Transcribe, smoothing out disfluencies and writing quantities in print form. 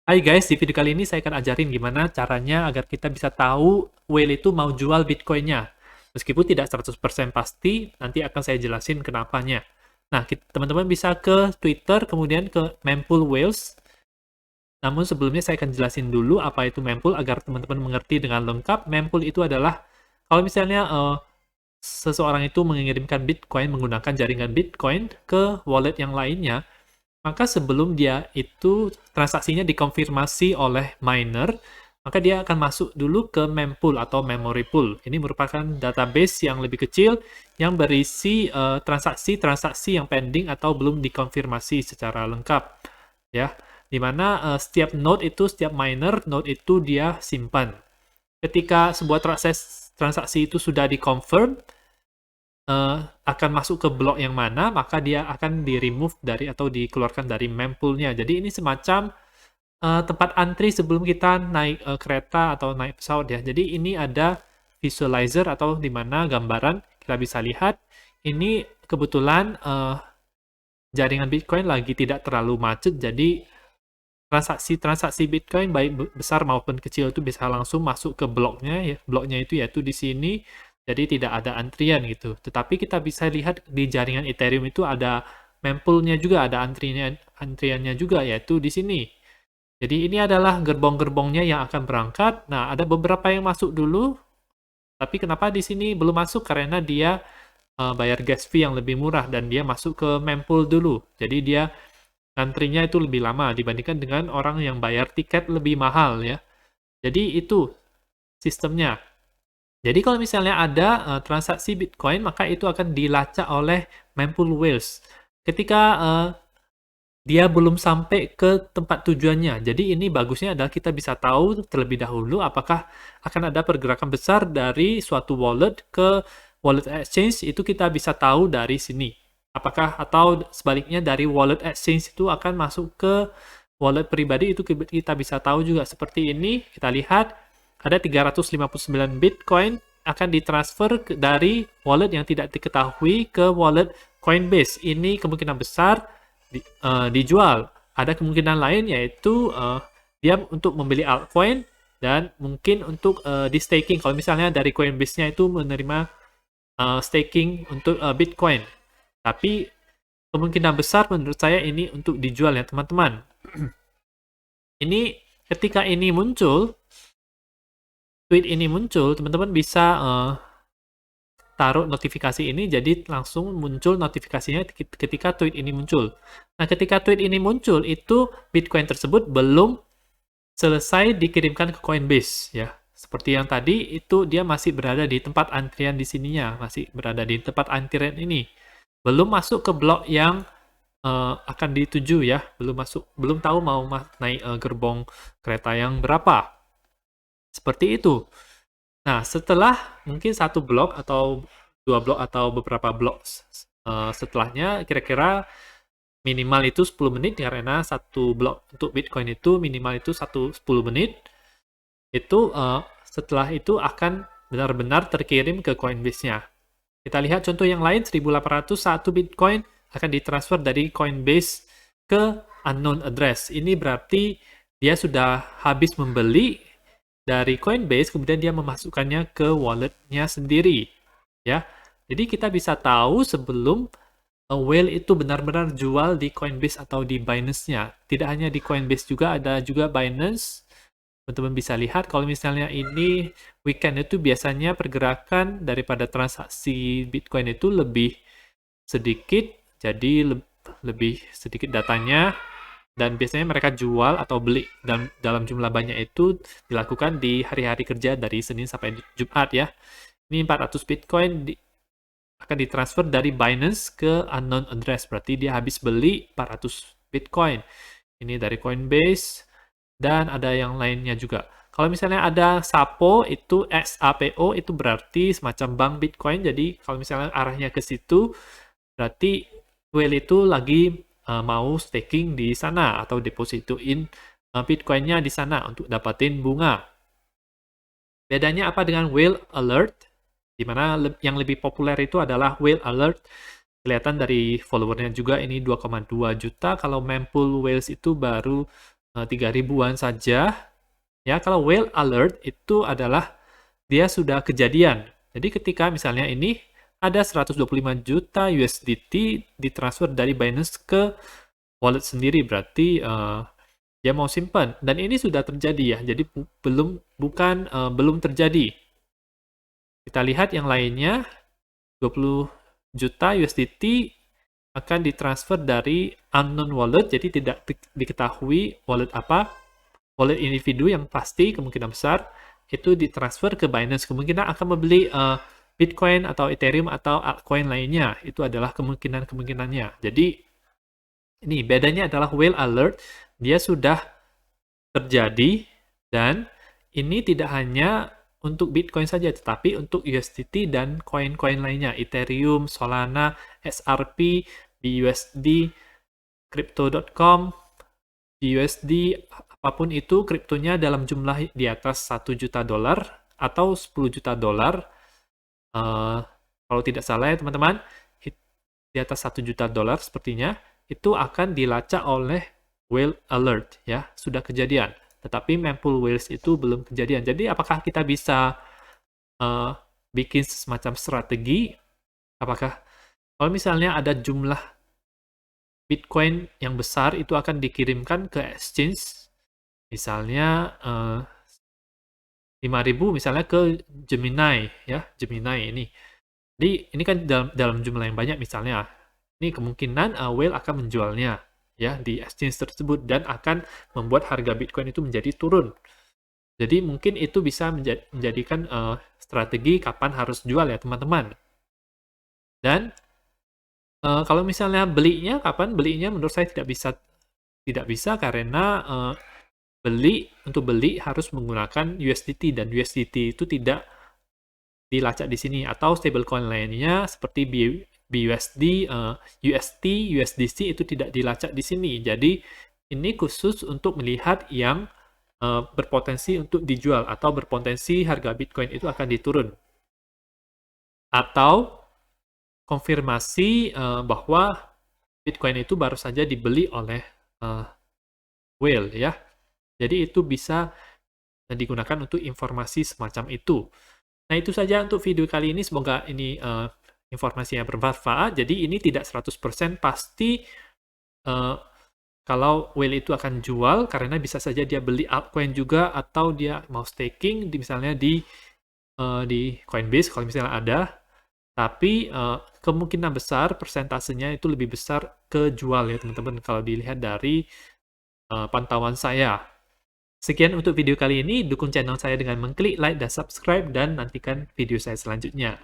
Hai guys, di video kali ini saya akan ajarin gimana caranya agar kita bisa tahu whale itu mau jual Bitcoin-nya. Meskipun tidak 100% pasti, nanti akan saya jelasin kenapanya. Nah, teman-teman bisa ke Twitter, kemudian ke Mempool Whales. Namun sebelumnya saya akan jelasin dulu apa itu Mempool agar teman-teman mengerti dengan lengkap. Mempool itu adalah kalau misalnya seseorang itu mengirimkan Bitcoin menggunakan jaringan Bitcoin ke wallet yang lainnya, maka sebelum dia itu transaksinya dikonfirmasi oleh miner, maka dia akan masuk dulu ke mempool atau memory pool. Ini merupakan database yang lebih kecil yang berisi transaksi-transaksi yang pending atau belum dikonfirmasi secara lengkap, ya. Di mana setiap setiap miner node itu dia simpan. Ketika sebuah transaksi itu sudah dikonfirm, akan masuk ke blok yang mana, maka dia akan di-remove dari atau dikeluarkan dari mempool-nya. Jadi ini semacam tempat antri sebelum kita naik kereta atau naik pesawat ya. Jadi ini ada visualizer atau di mana gambaran kita bisa lihat ini kebetulan jaringan Bitcoin lagi tidak terlalu macet, jadi transaksi-transaksi Bitcoin baik besar maupun kecil itu bisa langsung masuk ke bloknya ya. Bloknya itu yaitu di sini. Jadi tidak ada antrian gitu. Tetapi kita bisa lihat di jaringan Ethereum itu ada mempoolnya juga, ada antriannya juga yaitu di sini. Jadi ini adalah gerbong-gerbongnya yang akan berangkat. Nah, ada beberapa yang masuk dulu, tapi kenapa di sini belum masuk? Karena dia bayar gas fee yang lebih murah dan dia masuk ke mempool dulu. Jadi dia antrinya itu lebih lama dibandingkan dengan orang yang bayar tiket lebih mahal ya. Jadi itu sistemnya. Jadi kalau misalnya ada transaksi Bitcoin, maka itu akan dilacak oleh mempool whales. Ketika dia belum sampai ke tempat tujuannya. Jadi ini bagusnya adalah kita bisa tahu terlebih dahulu apakah akan ada pergerakan besar dari suatu wallet ke wallet exchange, itu kita bisa tahu dari sini. Apakah atau sebaliknya dari wallet exchange itu akan masuk ke wallet pribadi, itu kita bisa tahu juga. Seperti ini kita lihat ada 359 Bitcoin akan ditransfer dari wallet yang tidak diketahui ke wallet Coinbase. Ini kemungkinan besar dijual. Ada kemungkinan lain yaitu dia untuk membeli altcoin dan mungkin untuk di staking. Kalau misalnya dari Coinbase-nya itu menerima staking untuk Bitcoin. Tapi kemungkinan besar menurut saya ini untuk dijual ya teman-teman. Ini ketika ini muncul, tweet ini muncul, teman-teman bisa taruh notifikasi ini, jadi langsung muncul notifikasinya ketika tweet ini muncul. Nah, ketika tweet ini muncul, itu Bitcoin tersebut belum selesai dikirimkan ke Coinbase, ya. Seperti yang tadi, itu dia masih berada di tempat antrian di sininya, masih berada di tempat antrian ini. Belum masuk ke blok yang akan dituju ya, belum tahu mau naik gerbong kereta yang berapa. Seperti itu. Nah, setelah mungkin satu blok atau dua blok atau beberapa blok setelahnya, kira-kira minimal itu 10 menit, karena satu blok untuk Bitcoin itu minimal itu 10 menit. Itu setelah itu akan benar-benar terkirim ke Coinbase-nya. Kita lihat contoh yang lain, 1801 Bitcoin akan ditransfer dari Coinbase ke unknown address. Ini berarti dia sudah habis membeli dari Coinbase, kemudian dia memasukkannya ke wallet-nya sendiri. Ya, jadi kita bisa tahu sebelum whale itu benar-benar jual di Coinbase atau di Binance-nya. Tidak hanya di Coinbase juga, ada juga Binance. Teman-teman bisa lihat kalau misalnya ini weekend itu biasanya pergerakan daripada transaksi Bitcoin itu lebih sedikit, jadi lebih sedikit datanya, dan biasanya mereka jual atau beli dalam jumlah banyak itu dilakukan di hari-hari kerja dari Senin sampai Jumat ya. Ini 400 Bitcoin akan ditransfer dari Binance ke unknown address, berarti dia habis beli 400 Bitcoin. Ini dari Coinbase, dan ada yang lainnya juga. Kalau misalnya ada SAPO, itu XAPO, itu berarti semacam bank Bitcoin, jadi kalau misalnya arahnya ke situ, berarti whale itu lagi mau staking di sana atau depositoin Bitcoin-nya di sana untuk dapatin bunga. Bedanya apa dengan whale alert? Di mana yang lebih populer itu adalah whale alert. Kelihatan dari followernya juga ini 2,2 juta. Kalau mempool whales itu baru 3 ribuan saja. Ya, kalau whale alert itu adalah dia sudah kejadian. Jadi ketika misalnya ini ada 125 juta USDT ditransfer dari Binance ke wallet sendiri, berarti dia mau simpan. Dan ini sudah terjadi ya, jadi belum terjadi. Kita lihat yang lainnya, 20 juta USDT akan ditransfer dari unknown wallet, jadi tidak diketahui wallet apa. Wallet individu yang pasti kemungkinan besar itu ditransfer ke Binance. Kemungkinan akan membeli Bitcoin atau Ethereum atau altcoin lainnya. Itu adalah kemungkinannya. Jadi ini bedanya adalah whale alert, dia sudah terjadi dan ini tidak hanya untuk Bitcoin saja, tetapi untuk USDT dan koin-koin lainnya, Ethereum, Solana, XRP, BUSD, Crypto.com, USD, apapun itu kriptonya dalam jumlah di atas 1 juta dolar atau 10 juta dolar. Kalau tidak salah ya teman-teman, di atas 1 juta dolar sepertinya, itu akan dilacak oleh whale alert ya, sudah kejadian. Tetapi mempool whales itu belum kejadian. Jadi apakah kita bisa bikin semacam strategi? Apakah kalau misalnya ada jumlah Bitcoin yang besar itu akan dikirimkan ke exchange, misalnya 5.000 misalnya ke Gemini ya, Gemini ini. Jadi ini kan dalam jumlah yang banyak misalnya. Ini kemungkinan whale akan menjualnya ya di exchange tersebut dan akan membuat harga Bitcoin itu menjadi turun. Jadi mungkin itu bisa menjadikan strategi kapan harus jual ya teman-teman. Dan kalau misalnya kapan belinya menurut saya tidak bisa karena untuk beli harus menggunakan USDT dan USDT itu tidak dilacak di sini atau stablecoin lainnya seperti BUSD, UST, USDC itu tidak dilacak di sini. Jadi ini khusus untuk melihat yang berpotensi untuk dijual atau berpotensi harga Bitcoin itu akan diturun. Atau konfirmasi bahwa Bitcoin itu baru saja dibeli oleh whale ya. Jadi itu bisa digunakan untuk informasi semacam itu. Nah, itu saja untuk video kali ini. Semoga ini informasi yang bermanfaat. Jadi ini tidak 100% pasti kalau whale itu akan jual, karena bisa saja dia beli altcoin juga atau dia mau staking misalnya di Coinbase kalau misalnya ada. Tapi kemungkinan besar persentasenya itu lebih besar ke jual ya teman-teman kalau dilihat dari pantauan saya. Sekian untuk video kali ini, dukung channel saya dengan mengklik like dan subscribe dan nantikan video saya selanjutnya.